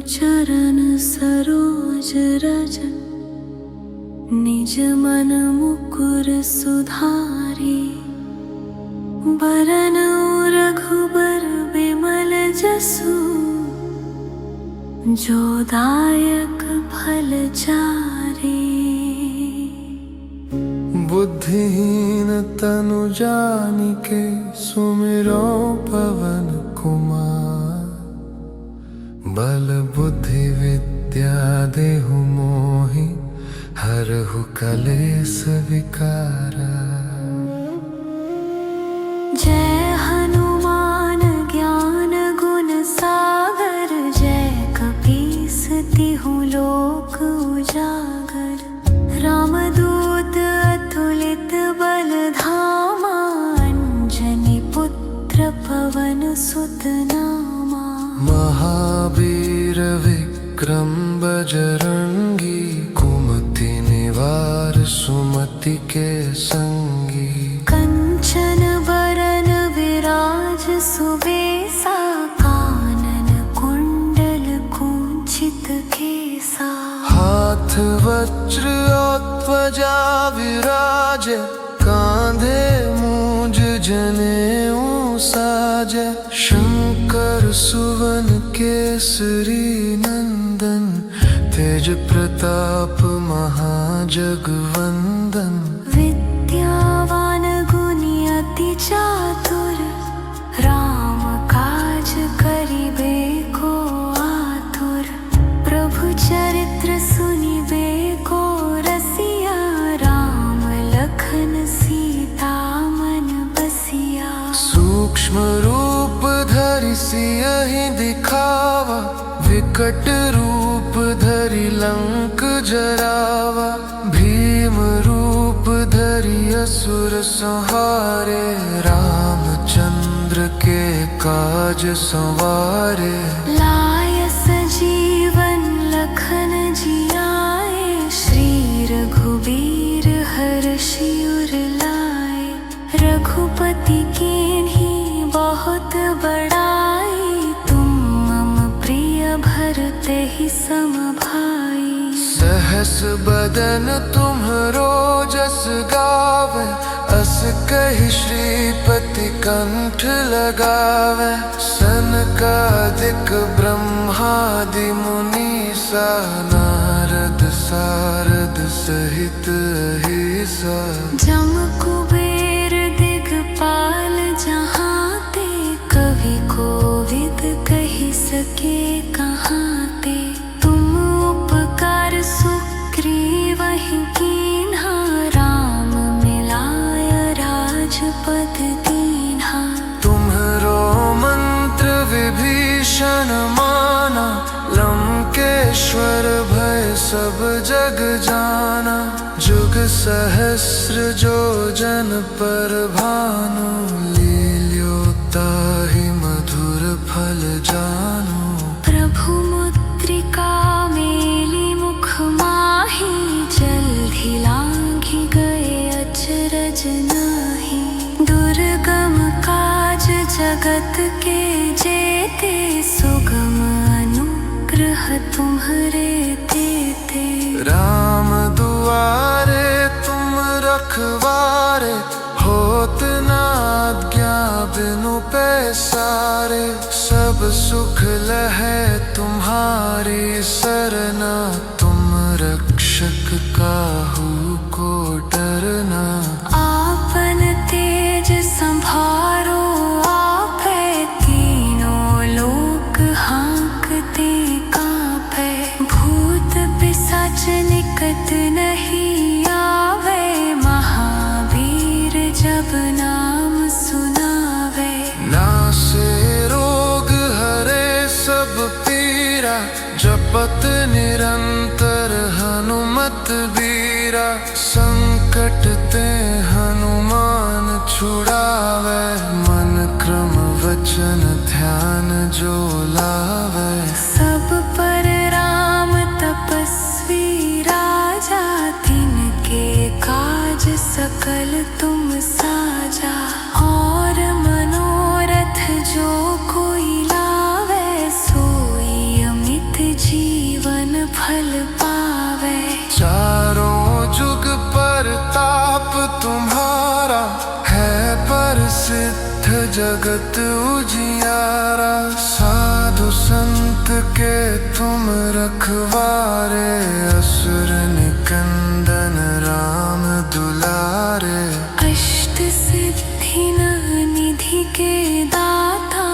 चरण सरोज रज, निज मन मुकुर सुधारी। बरनउँ रघुबर बिमल जसु, जो दायक फल चारि। बुद्धिहीन तनु जानिके सुमिरो पवन कुमार। बल बुद्धि विद्या देहु मोहि, हरहु कलेस विकारा। जय हनुमान ज्ञान गुण सागर, जय कपीस तिहु लोक उजागर। रामदूत अतुलित बल धामा, अंजनी पुत्र पवन सुत नामा। महावीर विक्रम बजरंगी, कुमति निवार सुमति के संगी। कंचन बरन विराज सुबेसा, कानन कुंडल कुंचित केसा। हाथ वज्र ध्वजा विराजे, कांधे मूंज जनेऊ साजे। शंकर सुवन केसरी नंदन, तेज प्रताप महाजगवंदन। विद्यावान गुणी अति चातुर, राम काज करिबे को आतुर। प्रभु चरित्र सुनिबे को रसिया, राम लखन सीता मन बसिया। सूक्ष्म रूप धरि सियहि दिखावा, विकट रूप धरि लंक जरावा। भीम रूप धरि असुर संहारे, रामचंद्र के काज संवारे। लाय सजीवन लखन जियाए, श्री रघुबीर हर्षि उर लाए। रघुपति कीन्ही बहुत बड़ाई, तुम मम प्रिय भरते ही सम भाई। सहस बदन तुम्हरो जस गावे, अस कहि श्रीपति कंठ लगावे। सनकादिक ब्रह्मादि मुनीसा, नारद सारद सहित अहिसा। जम कुबेर दिगपाल जहांते, कवि कोविद कहि सके कहांते। तुम उपकार सुग्रीवहि कीन्हा, राम मिलाय राजपद दीन्हा। तुम्हरो मंत्र विभीषण माना, लंकेश्वर भय सब जग जाना। जुग सहस्र जो जन पर भानु, लील्योताहि मधुर फल जानु। प्रभु मुद्रिका मेली मुख माही, जल्दी लांघि गए अचरज नाही। दुर्गम काज जगत के जेते, सुगम अनुग्रह तुम्हरे तेते। राम दुआरे तुम रखवारे, होत न आज्ञा बिनु पैसारे। सब सुख लहै तुम्हारी सरना, तुम रक्षक काहू को डरना। आपन तेज संभारो आपै, तीनों लोक हांकते कांपै। भूत पिशाच निकट नहीं आवे, महावीर जब नाम सुनावे। नासे रोग हरे सब पीरा, जपत निरंतर हनुमत बीरा। संकट ते हनुमान छुड़ावे, मन क्रम वचन ध्यान जो लावे। सब पर राम तपस्वी राजा, तिनके काज सकल तुम साजा। और मनोरथ जो कोई लावे, सोई अमित फल पावे। चारों जुग पर ताप तुम्हारा है, प्रसिद्ध जगत उजियारा। साधु संत के तुम रखवारे, असुर निकंदन राम दुलारे। अष्ट सिद्धि निधि के दाता,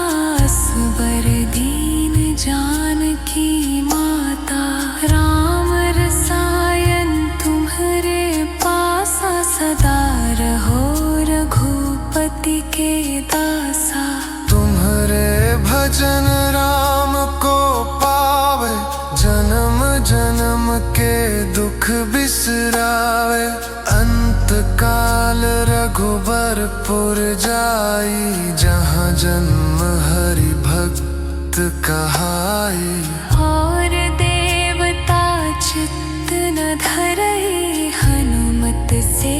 असबर दीन जानकी माता। राम रसायन तुम्हारे पासा, सदा रहो रघुपति के दासा। तुम्हारे भजन राम को पावे, जन्म जन्म के दुख बिसरावे। अंत काल रघुबरपुर जाई, जहाँ जन्म हरि भक्त कहाई। और देवता चित्त न धरई, हनुमत से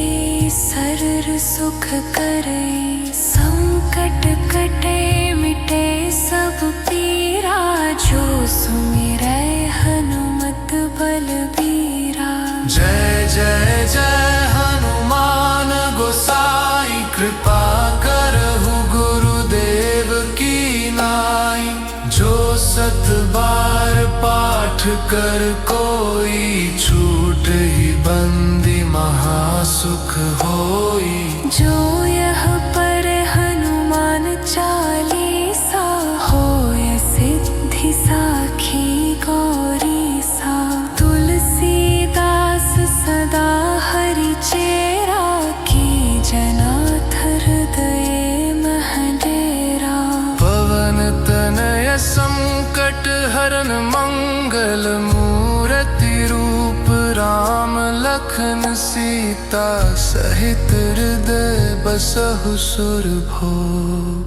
सर्व सुख करई। संकट कटे मिटे सब पीरा, जो सुमिरै हनुमत बलबीरा। जय जय जय हनुमान गोसाई, कृपा करहु गुरुदेव की नाई। जो सत बार पाठ कर कोई, छूट ही बंदी महासुख होई। जो यह पर हनुमान चालीसा, होय सिद्धि साखी गौरी सा। तुलसीदास सदा हरि चेरा, की जनाथ हृदय मह डेरा। पवन तनय संकट हरन मंगल, मूर्ति रूप राम लखन सीता। सहित हृदय बसहु सुरभूप।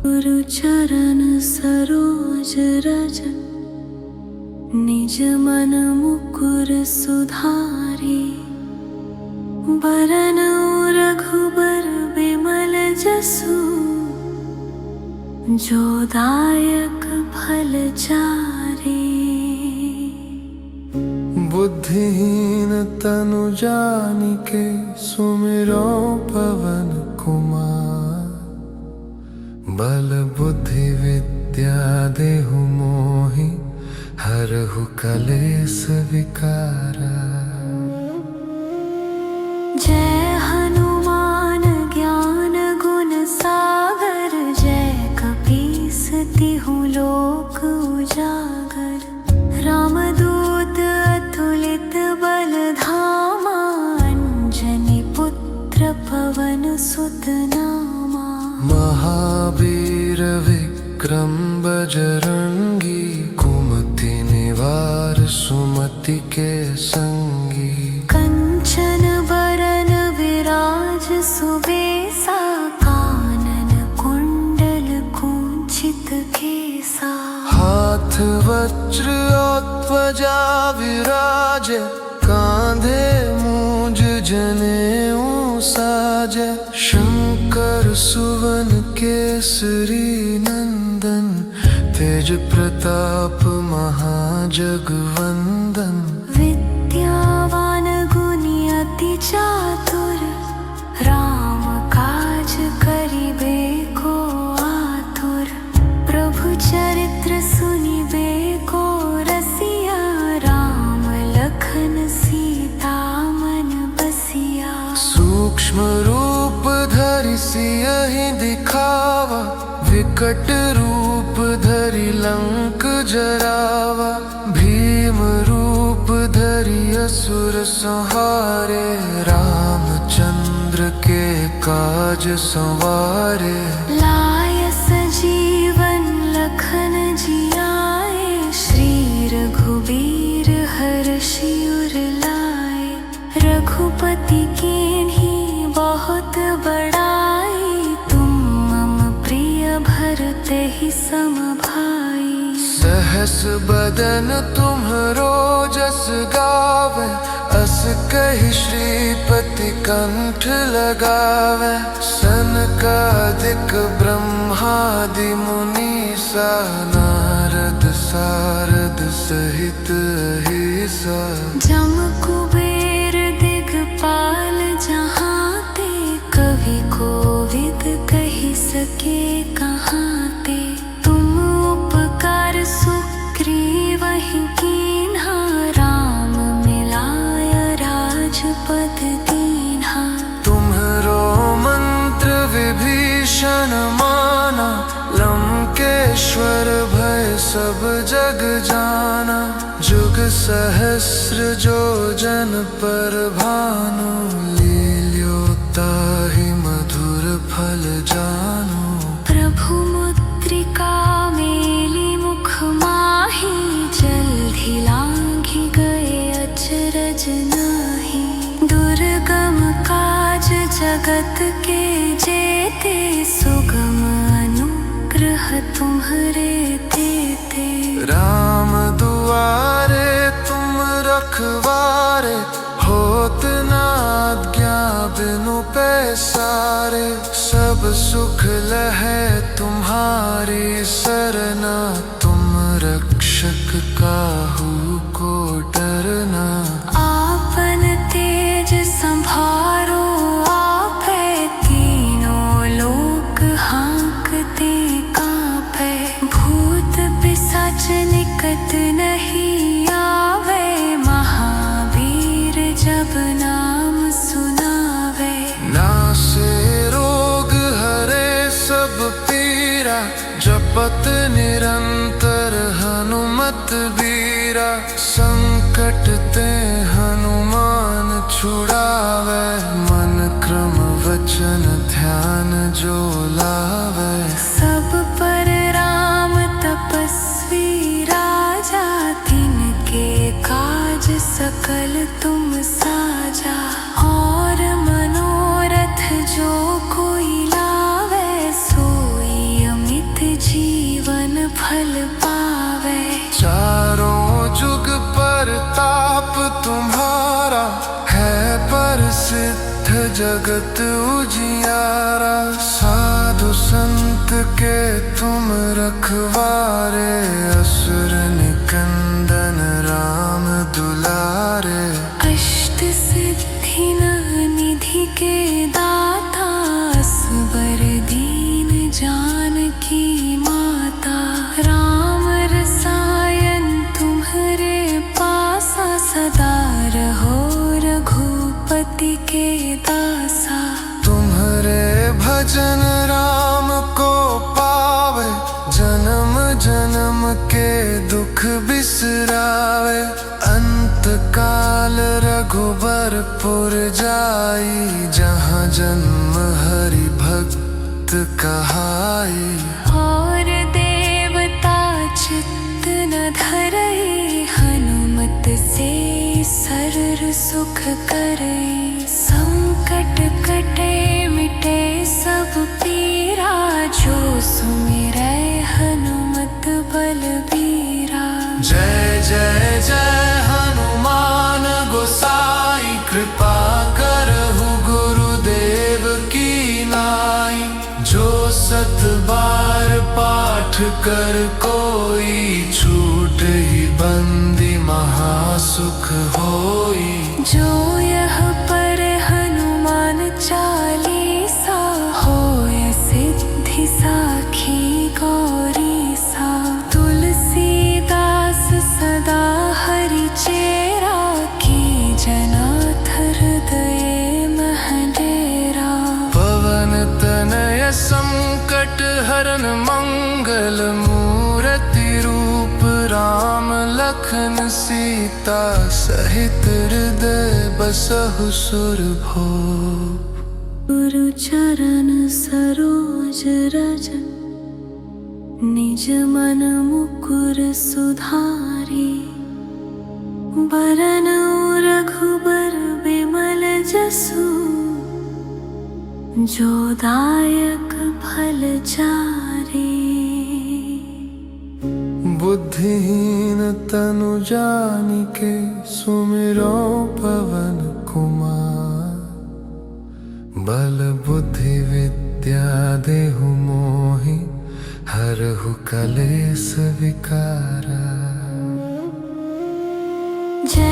गुरु चरण सरोज रज, निज मन मुकुर सुधारी। बरन रघुबर बिमल जसु, जो दायक फल चारी। बुद्धिहीन तनु जानिके, सुमिरो पवन कुमार। बल बुद्धि विद्या देहु मोहि, हरहु कलेस विकारा। जय हनुमान ज्ञान गुण सागर, जय कपीस तिहु लोक उजागर। रामदूत अतुलित बल धामा, अंजनी पुत्र पवन सुत नामा। महावीर विक्रम बजरंगी, कुमति निवार सुमति के संगी। कंचन बरन विराज सुबेसा, कानन कुंडल कुंचित केसा। हाथ वज्र ध्वजा विराजे, कांधे मूंज जनेऊ साजे। शंकर सुवन केसरी नंदन, तेज प्रताप महाजगवंदन। विद्यावान गुणी अति चातुर, राम काज करिबे को आतुर। प्रभु चरित्र सुनिबे को रसिया, राम लखन सीता मन बसिया। सूक्ष्म रूप धरि सियहि दिखावा, विकट रूप धरि लंक जरावा। भीम रूप धरि असुर संहारे, रामचंद्र के काज संवारे। लाय सजीवन लखन जियाए, श्री रघुबीर हर्षि उर लाए। रघुपति कीन्ही बहुत बड़ाई, तुम मम प्रिय भरते ही सम भाई। सहस बदन तुम्हरो जस गावे, अस कहि श्रीपति कंठ लगावे। सनकादिक ब्रह्मादि मुनीसा, नारद सारद सहित ही सा। जम कुबेर दिगपाल जहाँ ते, कवि कोविद कही सके कहाँ ते। तुम उपकार सुग्रीवहि कीन्हा, राम मिलाय राजपद दीन्हा। तुम्हरो मंत्र विभीषण माना, लंकेश्वर भय सब जग जाना। जुग सहस्र जो जन पर भानु, लील्योताहि मधुर फल जानु। प्रभु मुद्रिका मेली मुख माही, जल्दी लांघि गए अचरज नाही। दुर्गम काज जगत के जेते, सुगम अनुग्रह तुम्हरे तेते। राम दुआरे तुम रखवारे, होत न आज्ञा बिनु पैसारे। सब सुख लहै तुम्हारी सरना, तुम रक्षक काहू को डरना। आपन तेज संभारो आपै, तीनों लोक हाँकते कांपै। भूत पिशाच निकट नहीं आवे, महावीर जब नाम सुनावे। नासे रोग हरे सब पीरा, जपत निरंतर हनुमत बीरा। संकट ते हनुमान छुड़ावे, मन क्रम वचन ध्यान जो लावे। सब पर राम तपस्वी राजा, तिनके काज सकल तुम साजा। और मनोरथ जो कोई लावे, सोई अमित जीवन फल पावे। चारों जुग परताप तुम्हारा, है प्रसिद्ध जगत उजियारा। साधु संत के तुम रखवारे, असुर निकंदन राम दुलारे। अष्ट सिद्धि निधि के दाता, असबर दीन जानकी माता। राम रसायन तुम्हरे पासा, सदा रहो रघुपति के दासा। तुम्हरे भजन राम को पावे, जन्म जन्म के दुख बिसरावे। अंत काल रघुबरपुर जाई, जहाँ जन्म हरि भक्त कहाई। और देवता चित्त न धरई, हनुमत से सर्व सुख करई। संकट कटे मिटे सब पीरा, जो सुमिरै हनुमत बलबीरा। जय जय जय हनुमान गोसाई, कृपा करहु गुरुदेव की नाई। जो सत बार पाठ कर कोई, छूटहि बंदी महासुख होई। जो यह पर हनुमान चालीसा, होय सिद्धि साखी गौरीसा। तुलसीदास सदा हरि चेरा, की जनाथ हृदय मह डेरा। पवन तनय संकट हरन मंगल, मूर्ति रूप राम लखन सीता। सहित हृदय बसहु सुरभूप। गुरु चरण सरोज रज, निज मन मुकुर सुधारी। बरन रघुबर बिमल जसु, जो दायक फल चारी। बुद्धिहीन तनु जानिके, सुमिरो पवन कुमार। बल बुद्धि विद्या देहु मोहि, हरहु कलेस विकारा। जय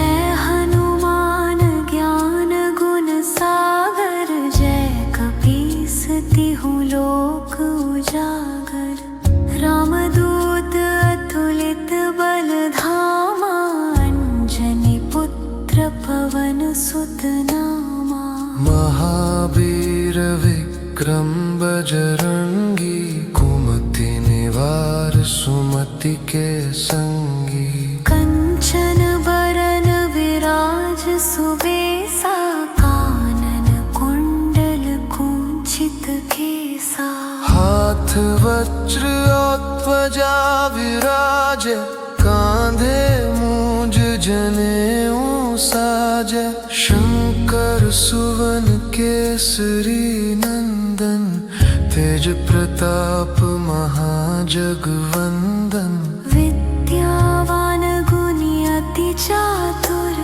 पवन सुत नामा। महावीर विक्रम बजरंगी, कुमति निवार सुमति के संगी। कंचन बरन विराज सुबेसा, कानन कुंडल कुंचित केसा। हाथ वज्र और ध्वजा विराजे, कांधे मूंज जनेऊ साजे। शंकर सुवन केसरी नंदन, तेज प्रताप महाजगवंदन। विद्यावान गुणी अति चातुर,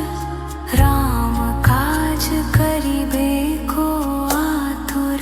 राम काज करिबे को आतुर।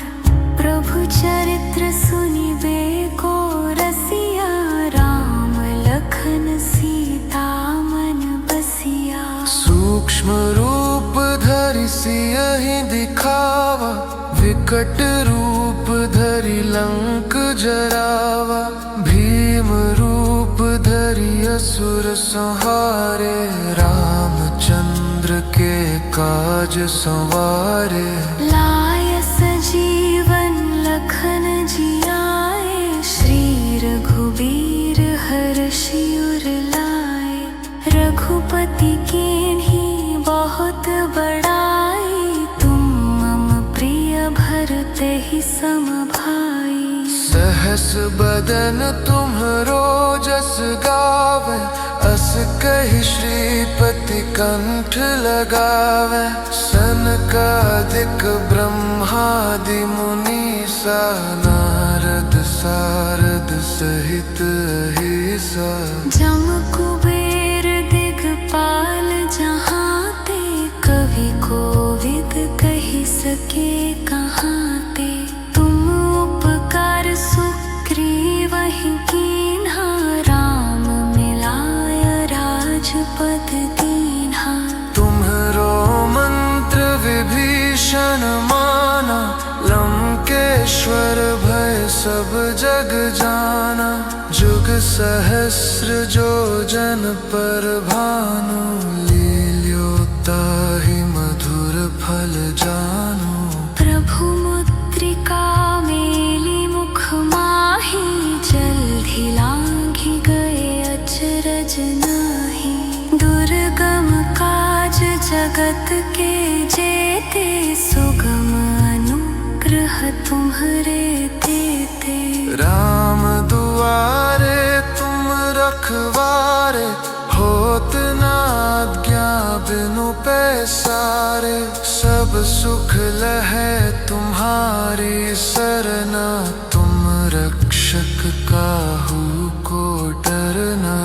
प्रभु चरित्र सुनिबे को रसिया, राम लखन सीता मन बसिया। सूक्ष्म रूप धरि सियहि दिखावा, विकट रूप धरि लंक जरावा। भीम रूप धरि असुर संहारे, रामचंद्र के काज संवारे। लाय सजीवन लखन जियाए, श्री रघुबीर हर्षि उर लाए। रघुपति कीन्ही बहुत बड़ाई, तुम मम प्रिय भरते ही सम भाई। सहस बदन तुम्हरो जस गावे, अस कहि श्रीपति कंठ लगावे। सनकादिक ब्रह्मादि मुनीसा, नारद सारद सहित अहिसा। जम कुबेर दिगपाल जहाते, कवि कोविद कहि सके कहाते। तुम उपकार सुग्रीवहि कीन्हा, राम मिलाय राजपद दीन्हा। तुम्हरो मंत्र विभीषण माना, लंकेश्वर भय सब जग जाना। जुग सहस्र जो जन पर भानु, लील्योताहि मधुर फल जानु। प्रभु मुद्रिका मेली मुख माही, जल्दी लांघि गए अचरज नाही। दुर्गम काज जगत के जेते, सुगम अनुग्रह तुम्हरे तेते। राम दुआरे तुम रखवारे, होत न आज्ञा बिनु पैसारे। सब सुख लहै तुम्हारी सरना, तुम रक्षक काहू को डरना।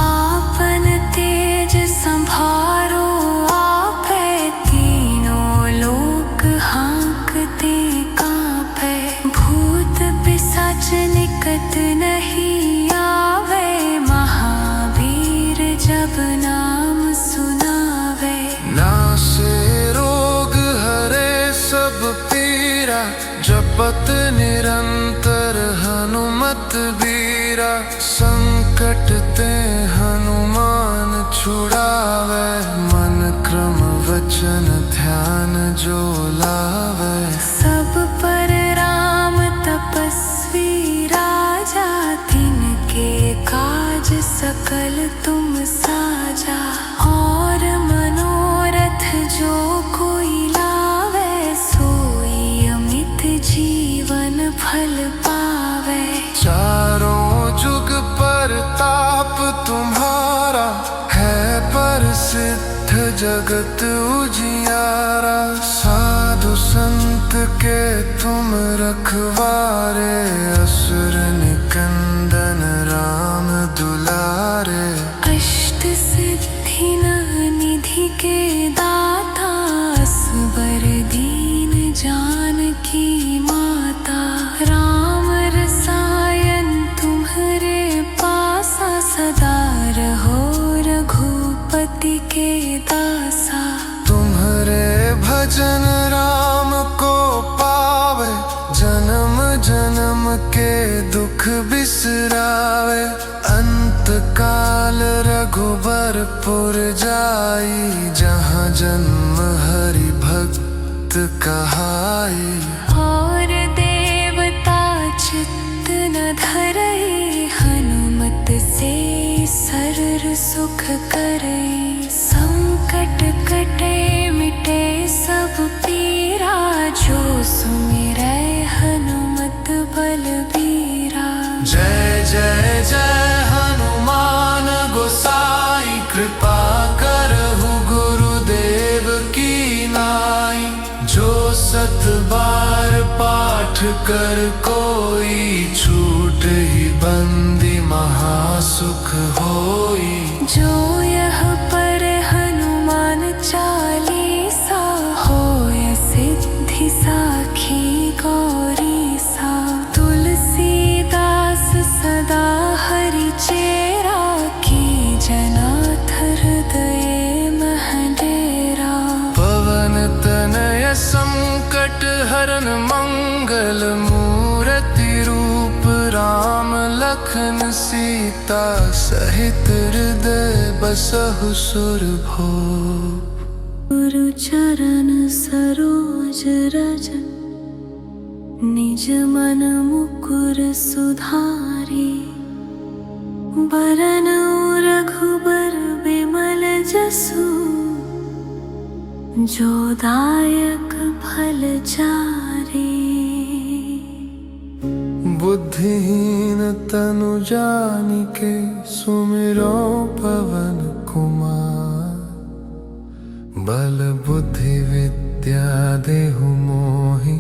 आपन तेज संभारो आपै, तीनों लोक हांकते कांपै। भूत पिशाच निकट नहीं आवे, महावीर जब नाम सुनावे। नासे रोग हरे सब पीरा, जपत निरंतर हनुमत बीरा। संकट ते हनुमान छुड़ावे, मन क्रम वचन ध्यान जो लावे। सब पर राम तपस्वी राजा, तिनके काज सकल तुम साजा। और मनोरथ जो कोई लावे, सोई अमित जीवन फल पावे। चारों जुग परताप तुम्हारा, है प्रसिद्ध जगत उजियारा। साधु संत के तुम रखवारे, असुर निकंदन राम दुलारे। अष्ट सिद्धि निधि के दाता, असबर दीन जानकी माता। राम रसायन तुम्हरे पासा, सदा रहो रघुपति के दासा। तुम्हरे भजन राम को पावे, जन्म जन्म के दुख बिसरावे। अंत काल रघुबर पुर जाई, जहाँ जन्म हरि भक्त कहाई। और देवता चित्त न धरई, हनुमत से सर्व सुख करई। संकट कटे मिटे सब पीरा, जो सुमिरै हनुमत बलबीरा। जय जय जय हनुमान गोसाई, कृपा करहु गुरुदेव की नाई। जो 7 बार पाठ कर कोई, छूट ही बंदी महासुख होई। जो यह पर हनुमान चालीसा, होय सिद्धि साखी गौरी सा। तुलसीदास सदा हरि चेरा, की जनाथ हृदय मह डेरा। पवन तनय संकट हरन मंगल, मूर्ति रूप राम लखन सीता। सहित हृदय बसहु सुरभूप। गुरु चरण सरोज रज, निज मन मुकुर सुधारी। बरनउँ रघुबर बिमल जसु, जो दायक फल चारि। बुद्धिहीन तनु जानिके, सुमिरो पवन कुमार। बल बुद्धि विद्या देहु मोहि,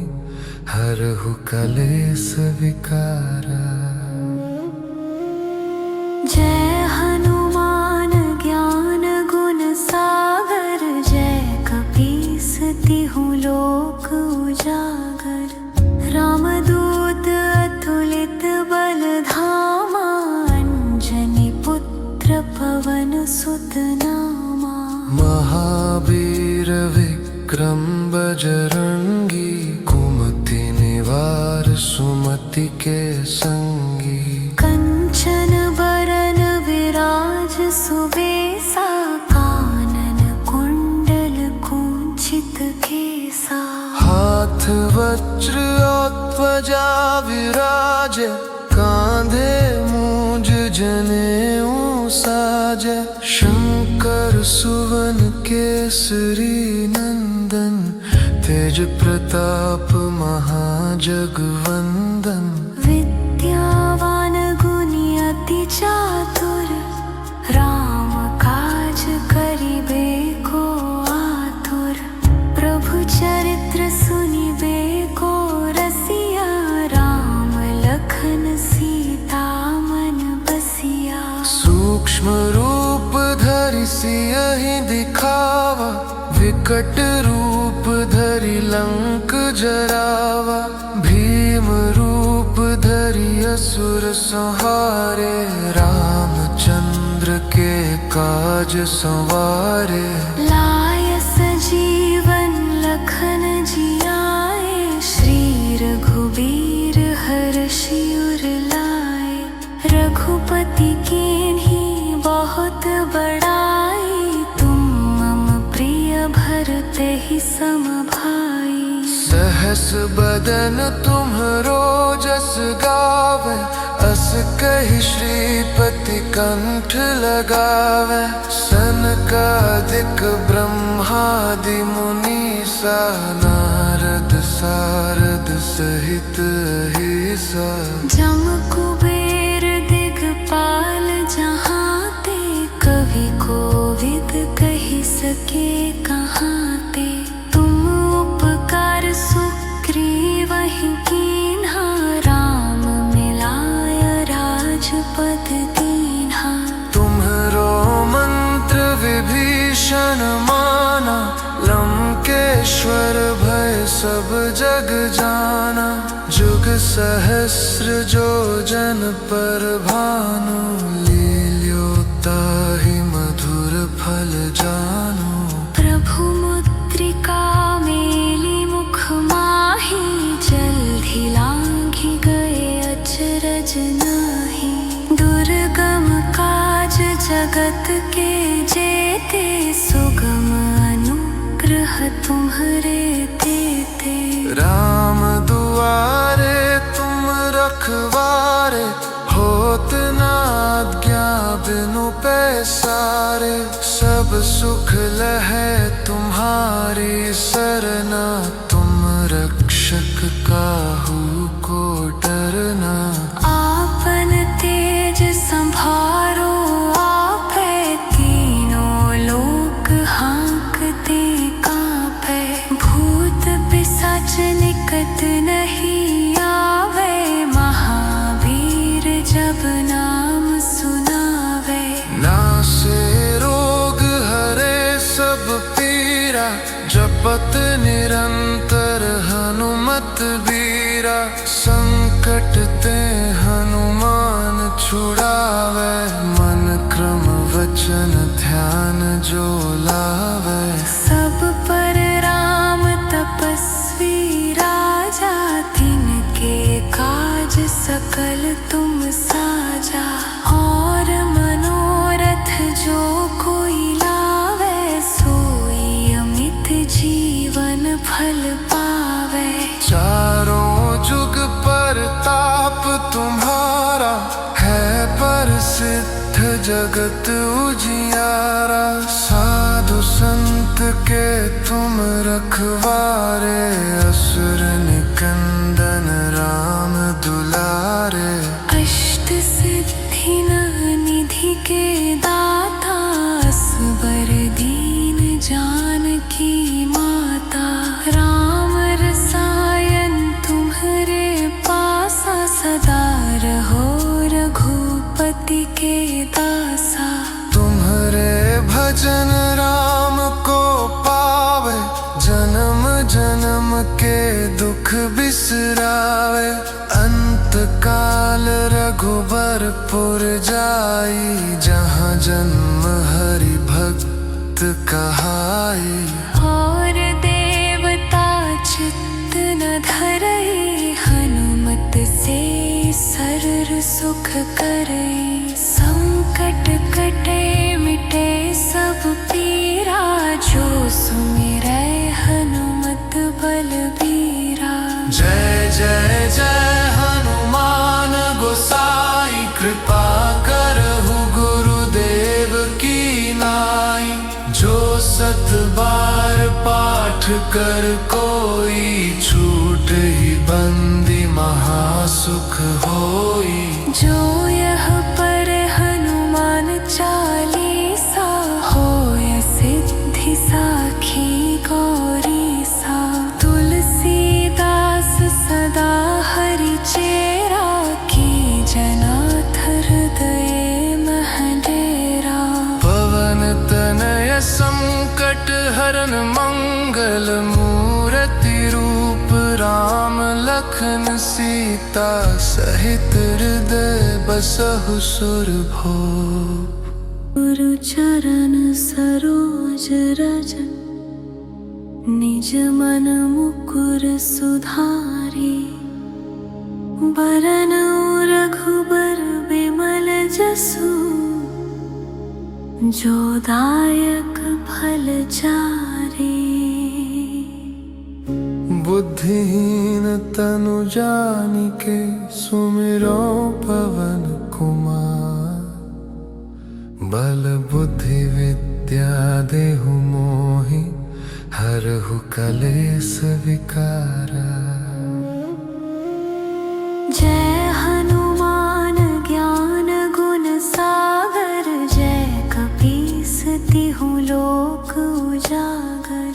हरहु कलेस विकारा। जय हनुमान ज्ञान गुण सागर, जय कपीस तिहु लोक उजागर। रामदूत अतुलित बल धामा, अंजनी पुत्र पवन सुत नामा। महावीर विक्रम बजरंगी, कुमति निवार सुमति के संगी। कंचन बरन विराज सुबेसा, कानन कुंडल कुंचित केसा। हाथ वज्र और ध्वजा विराजे, कांधे मूंज जनेऊ साजे। शंकर सुवन केसरी नंदन, तेज प्रताप महाजगवंदन। विद्यावान गुणी अति चातुर, राम काज करिबे को आतुर। प्रभु चरित्र सुनिबे को रसिया, राम लखन सीता मन बसिया। सूक्ष्म रूप धरि सियहि दिखावा, विकट रूप धरि लंक जरावा। भीम रूप धरि असुर संहारे, रामचंद्र के काज संवारे। लाय सजीवन लखन जियाए, श्री रघुबीर हर्षि उर लाए। रघुपति कीन्ही बहुत बड़ाई, तुम मम प्रिय भरते ही सम भाई। सहस बदन तुम्हरो जस गावे, अस कहि श्रीपति कंठ लगावे। सनकादिक ब्रह्मादि मुनीसा, नारद सारद सहित अहिसा। जम कुबेर दिगपाल जहाते, कवि कोविद कहि सके कहाते। तुम उपकार सुग्रीवहि कीन्हा, राम मिलाय राजपद दीन्हा। तुम्हरो मंत्र विभीषण माना, लंकेश्वर भय सब जग जाना। जुग सहस्र जो जन पर भानु, लील्योताहि मधुर फल जानु। प्रभु मुद्रिका मेली मुख माही, जल्दी लांघि गए अचरज नाही। दुर्गम काज जगत जगत के जेते, सुगम अनुग्रह तुम्हारे देते। राम दुआरे तुम रखवारे, होत ना आज्ञा बिनु पैसारे। सब सुख लहै तुम्हारी सरना, तुम रक्षक काहू को डरना। आपन तेज संभारो आपै, तीनों लोक हाँकते कांपै। भूत पिशाच निकट नहीं आवे, महावीर जब नाम सुनावे। नासे रोग हरे सब पीरा, जपत निरंतर हनुमत बीरा। संकट ते हनुमान छुड़ावे, मन क्रम वचन ध्यान जो लावे। सब पर राम तपस्वी राजा, तिनके काज सकल तुम साजा। और मनोरथ जो कोई लावे, सोई अमित जीवन फल पावे। चारों जुग पर ताप तुम्हारा, है प्रसिद्ध जगत उजियारा। साधु संत के तुम रखवारे, असुर निकंदन राम दुलारे। अष्ट सिद्धि निधि के दाता, असबर दीन जानकी माता। राम रसायन तुम्हारे पासा, सदा रहो रघुपति के दासा। तुम्हारे भजन राम को पावे, जन्म जन्म के दुख बिसरावे। अंत काल रघुबरपुर जाई, जहाँ जन्म हरि भक्त कहाई। और देवता चित्त न धरई, हनुमत से सरर सुख करई। संकट कटे मिटे सब पीरा, जो सुमिरै हनुमत बलबीरा। जय जय जय हनुमान गोसाई, कृपा करहु गुरुदेव की नाई। जो सत बार पाठ कर कोई, छूट ही बंदी महासुख होई। जो यह पर हनुमान चालीसा, होय सिद्धि साखी गौरी सा। तुलसीदास सदा हरि चेरा, की जनाथ हृदय मह डेरा। पवन तनय संकट हरन मंगल, मूर्ति रूप राम लखन सीता। सहित हृदय बसहु सुरभूप, गुरु चरण सरोज रज। निज मन मुकुर सुधारी, बरन रघुबर बिमल जसु। जो दायक फल चारी, बुद्धिहीन तनु जानिके, सुमिरो पवन कुमार। बल बुद्धि विद्या देहु मोहि, हरहु कलेस विकारा। जय हनुमान ज्ञान गुण सागर, जय कपीस तिहु लोक उजागर।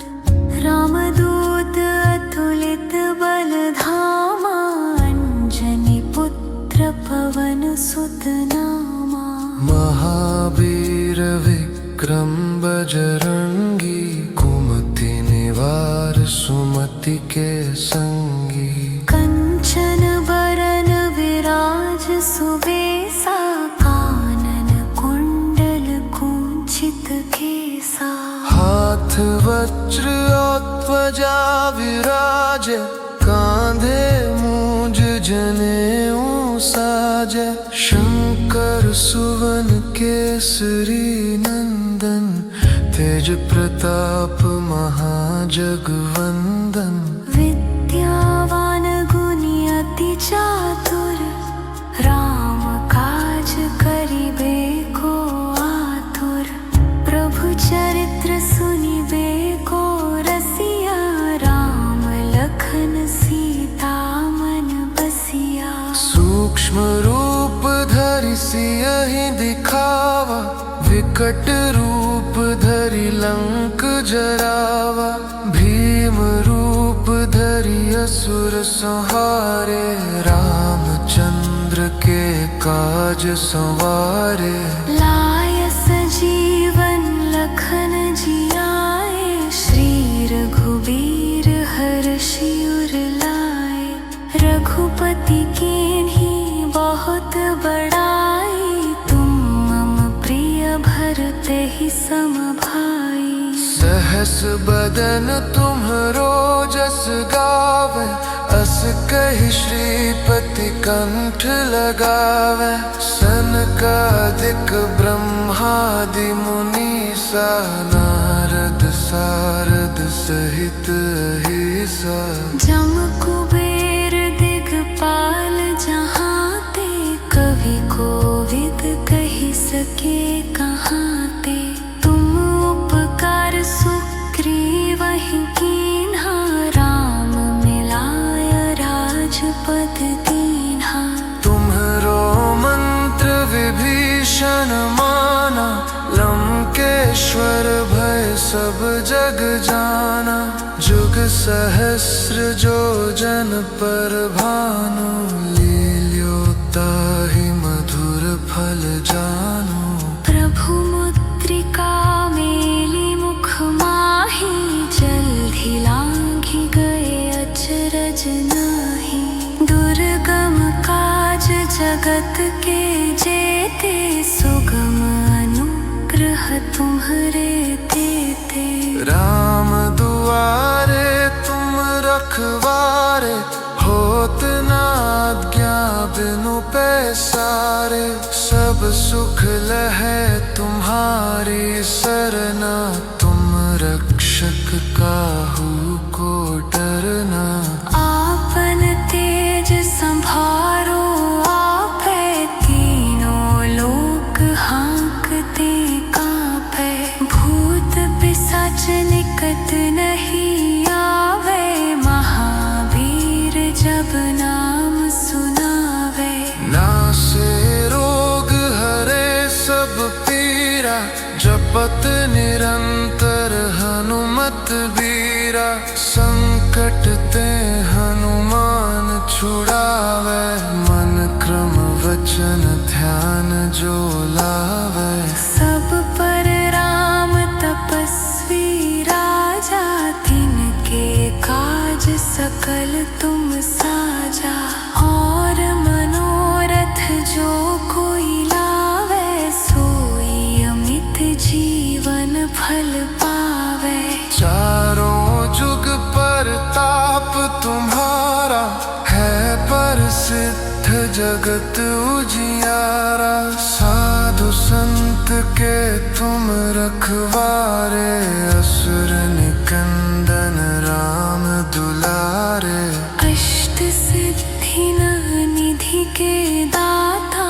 रामदूत अतुलित बल धामा, अंजनी पुत्र पवन सुत नामा। महावीर विक्रम बजरंगी, कुमति निवार सुमति के संगी। कंचन बरन विराज सुबेसा, कानन कुंडल कुंचित केसा। हाथ वज्र ध्वजा विराजे, कांधे मूंज जनेऊ साजे। शंकर सुवन केसरी नंदन, तेज प्रताप महाजगवंदन। विद्यावान गुणी अति चातुर, राम काज करिबे को आतुर। प्रभु चरित्र सुनिबे को रसिया, राम लखन सीता मन बसिया। सूक्ष्म रूप धरि सियहि दिखावा, विकट रूप धरि लंक जरावा। भीम रूप धरि असुर संहारे, रामचंद्र के काज संवारे। लाय सजीवन लखन जियाए, श्री रघुबीर हर्षि उर लाए। रघुपति कीन्ही बहुत बड़ाई, तुम मम प्रिय भरते ही सम भाई। सहस बदन तुम्हरो जस गावे, अस कहि श्रीपति कंठ लगावे। सनकादिक ब्रह्मादि मुनीसा, नारद सारद सहित अहिसा। जम कुबेर दिगपाल जहांते, कवि कोविद कहि सके कहांते। तुम उपकार सुग्रीवहि कीन्हा, राम मिलाय राजपद दीन्हा। तुम्हरो मंत्र विभीषण माना, लंकेश्वर भय सब जग जाना। जुग सहस्र जो जन पर भानु, लील्योताहि मधुर फल जानु। प्रभु मुद्रिका मेली मुख माही, जल्दी लांघि गए अचरज नाही। दुर्गम काज जगत के जेते, सुगम अनुग्रह तुम्हरे तेते। राम दुआरे तुम रखवारे, होत न आज्ञा बिनु पैसारे। सब सुख लहै तुम्हारी सरना, तुम रक्षक काहू को डरना। आपन तेज संभारो आपै, तीनों लोक हांकते कांपै। भूत पिशाच निकट नहीं आवे, महावीर जब नाम सुनावे। नासे रोग हरे सब पीरा, जपत निरंतर हनुमत बीरा। संकट ते हनुमान छुड़ावे, मन क्रम वचन ध्यान जो लावे। सब पर राम तपस्वी राजा, तिनके काज सकल तुम साजा। और मनोरथ जो कोई लावे, सोई अमित जीवन फल पावे। चारों जुग परताप तुम्हारा, है प्रसिद्ध जगत उजियारा। साधु संत के तुम रखवारे, असुर निकंदन राम दुलारे। अष्ट सिद्धि निधि के दाता,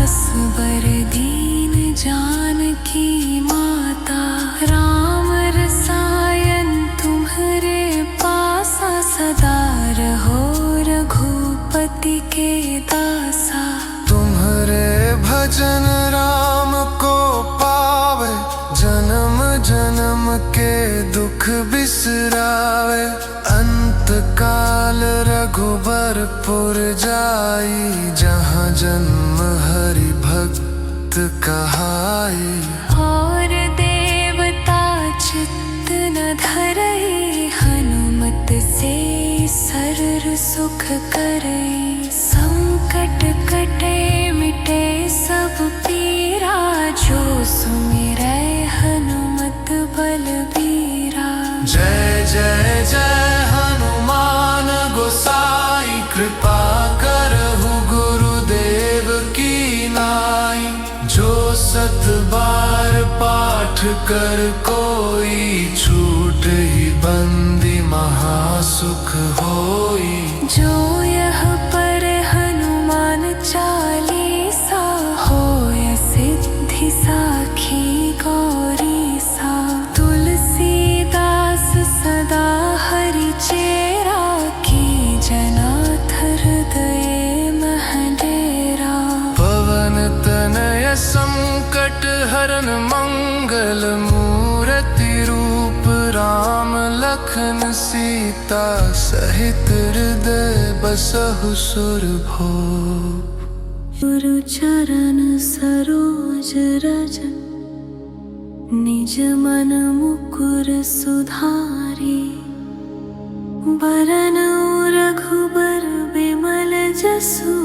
असबर दीन जानकी माता। राम रसायन तुम्हरे पासा, सदा रहो रघुपति के दासा। तुम्हरे भजन राम को पावे, जन्म जन्म के दुख बिसरावे। अंत काल रघुबरपुर जाई, जहाँ जन्म हरि भक्त कहाई। और देवता चित्त न धरई, हनुमत से सर्व सुख करई। संकट कटे मिटे सब पीरा, जो सुमिरै हनुमत बलबीरा। जय जय जय हनुमान साई कृपा करहु गुरुदेव की नाई। जो 7 बार पाठ कर कोई, छूट ही बंदी महासुख होई। जो यह पर हनुमान चालीसा, होय सिद्धि साखी गौरी सा। तुलसीदास सदा हरि चेरा, की जनाथ हृदय मह डेरा। पवन तनय संकट हरन मंगल मूर्ति रूप, राम लखन सीता सहित हृदय बसहु सुरभूप। गुरु चरण सरोज रज, निज मन मुकुर सुधारी। बरन रघुबर बिमल जसु,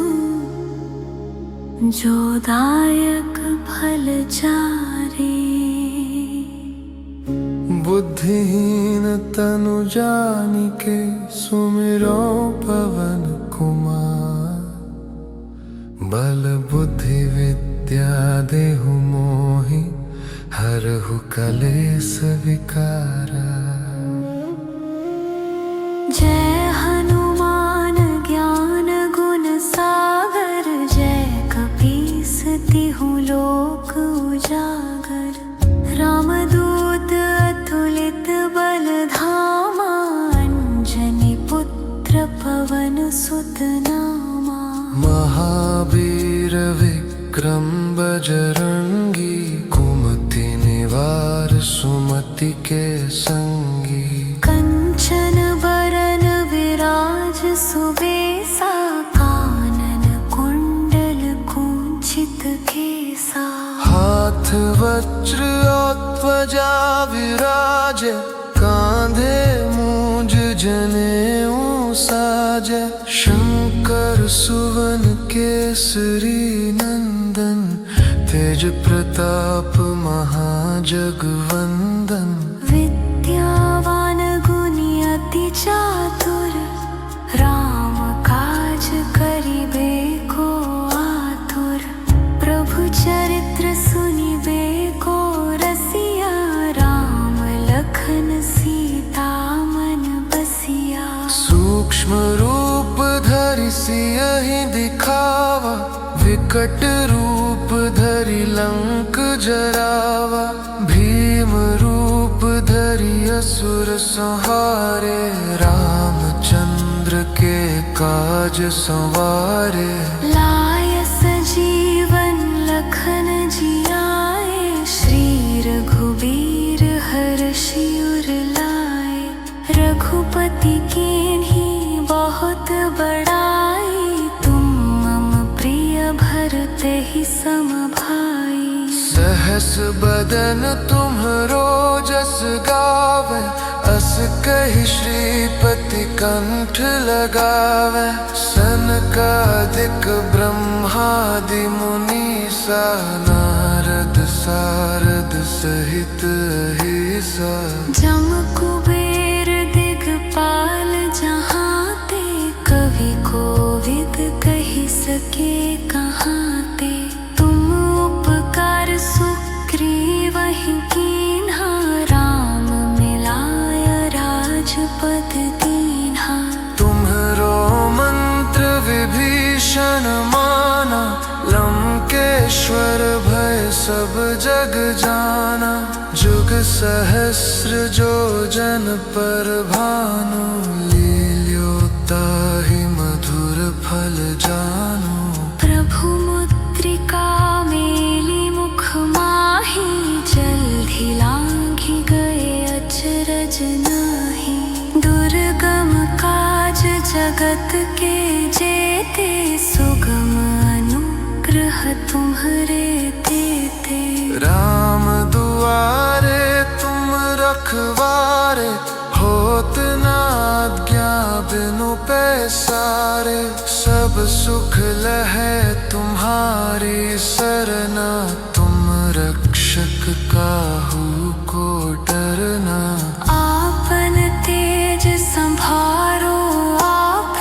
जो दायक फल चारी। बुद्धिहीन तनु जानिके, सुमिरो पवन कुमार। बल बुद्धि विद्या देहु मोहि, हरहु कलेस विकारा। जय हनुमान ज्ञान गुण सागर, जय कपीस तिहु लोक उजागर। रामदूत अतुलित बल धामा, अंजनी पुत्र पवन सुत नामा। महावीर विक्रम बजरंगी, कुमति निवार सुमति के संगी। कंचन बरन विराज सुबेसा, कानन कुंडल कुंचित केसा। हाथ वज्र और ध्वजा विराजे, कांधे मूंज जनेऊ साजे। शंकर सुवन केसरी नंदन, तेज प्रताप महाजगवंदन। विद्यावान गुणी अति चातुर, राम काज करिबे को आतुर। प्रभु चरित्र सुनिबे को रसिया, राम लखन सीता मन बसिया। सूक्ष्म रूप धरि सियहि दिखावा, विकट रूप धरि लंक जरावा। भीम रूप धरि असुर संहारे, रामचंद्र के काज संवारे। लाय सजीवन लखन जियाए, श्री रघुबीर हर्षि उर लाए। रघुपति कीन्ही बहुत बड़ाई, तुम मम प्रिय भरते ही सम भाई। सहस बदन तुम्हरो जस गावे, अस कहि श्रीपति कंठ लगावे। सनकादिक ब्रह्मादि मुनीसा, नारद सारद सहित अहिसा। जम कुबेर दिगपाल जहाते, कवि कोविद कहि सके कहाते। तुम उपकार सुग्रीवहि कीन्हा, राम मिलाय राजपद दीन्हा। तुम्हरो मंत्र विभीषण माना, लंकेश्वर भय सब जग जाना। जुग सहस्र जो जन पर भानु, लील्योताहि मधुर फल जानु। प्रभु मुद्रिका मेली मुख माही, जल्दी लांघि गए अचरज नाही। दुर्गम काज जगत के जेते, सुगम अनुग्रह तुम्हरे तेते। राम दुआरे तुम रखवारे, होत न आज्ञा बिनु पैसारे। सब सुख लहै तुम्हारी सरना, तुम रक्षक काहू को डरना। आपन तेज संभारो आप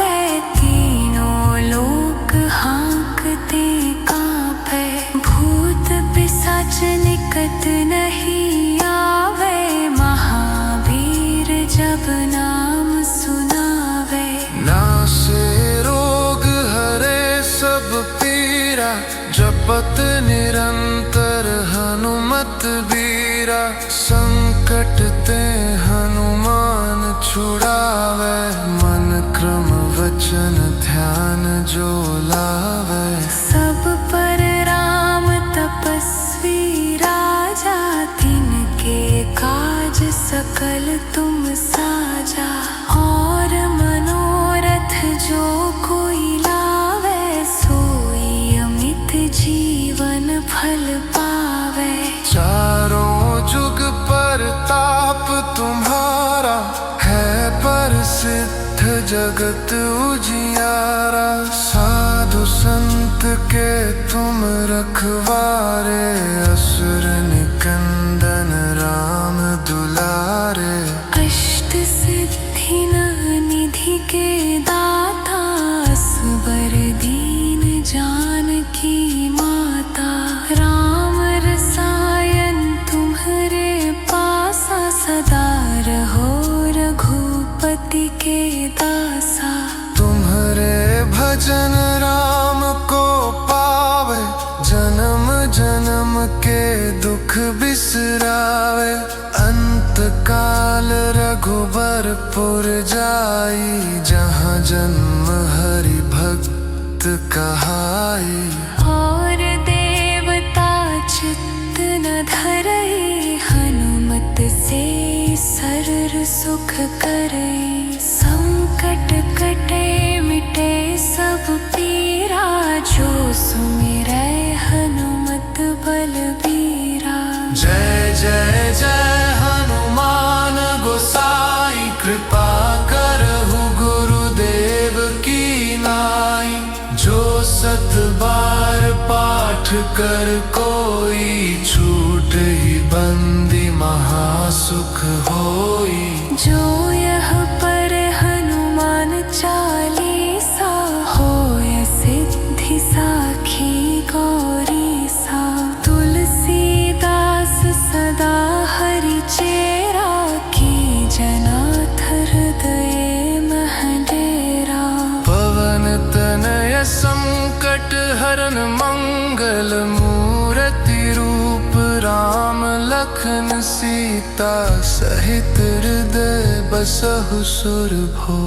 जपत निरंतर हनुमत बीरा। संकट ते हनुमान छुड़ावे, मन क्रम वचन ध्यान जो लावे। सब पर राम तपस्वी राजा, तिनके काज सकल तुम साजा। और मनोरथ जो कोई लावे, सोई अमित जीवन फल पावे। चारों जुग पर ताप तुम्हारा, है प्रसिद्ध जगत उजियारा। साधु संत के तुम रखवारे, असुर निकंदन राम दुलारे। अष्ट सिद्धि निधि के दाता, असबर दीन जानकी माता। राम रसायन तुम्हारे पासा, सदा रहो रघुपति के दासा। तुम्हारे भजन राम को पावे, जन्म जन्म के दुख बिसरावे। अंत काल रघुबरपुर जाई, जहाँ जन्म हरि भक्त कहाई। और देवता चित्त न धरई, हनुमत से सरर सुख करई। संकट कटे मिटे सब पीरा, जो सुमिरै हनुमत बलबीरा। जय जय जय हनुमान गोसाई, कृपा करहु गुरुदेव की नाई। जो सत बार पाठ कर कोई, छूट ही बंदी महासुख होई। जो यह पर हनुमान चालीसा, होय सिद्धि साखी गौरी सा। तुलसीदास सदा हरि चेरा, की जनाथ हृदय मह डेरा। पवन तनय संकट हरन मंगल मूर्ति रूप, राम लखन सीता सहित हृदय बसहु सुरभो।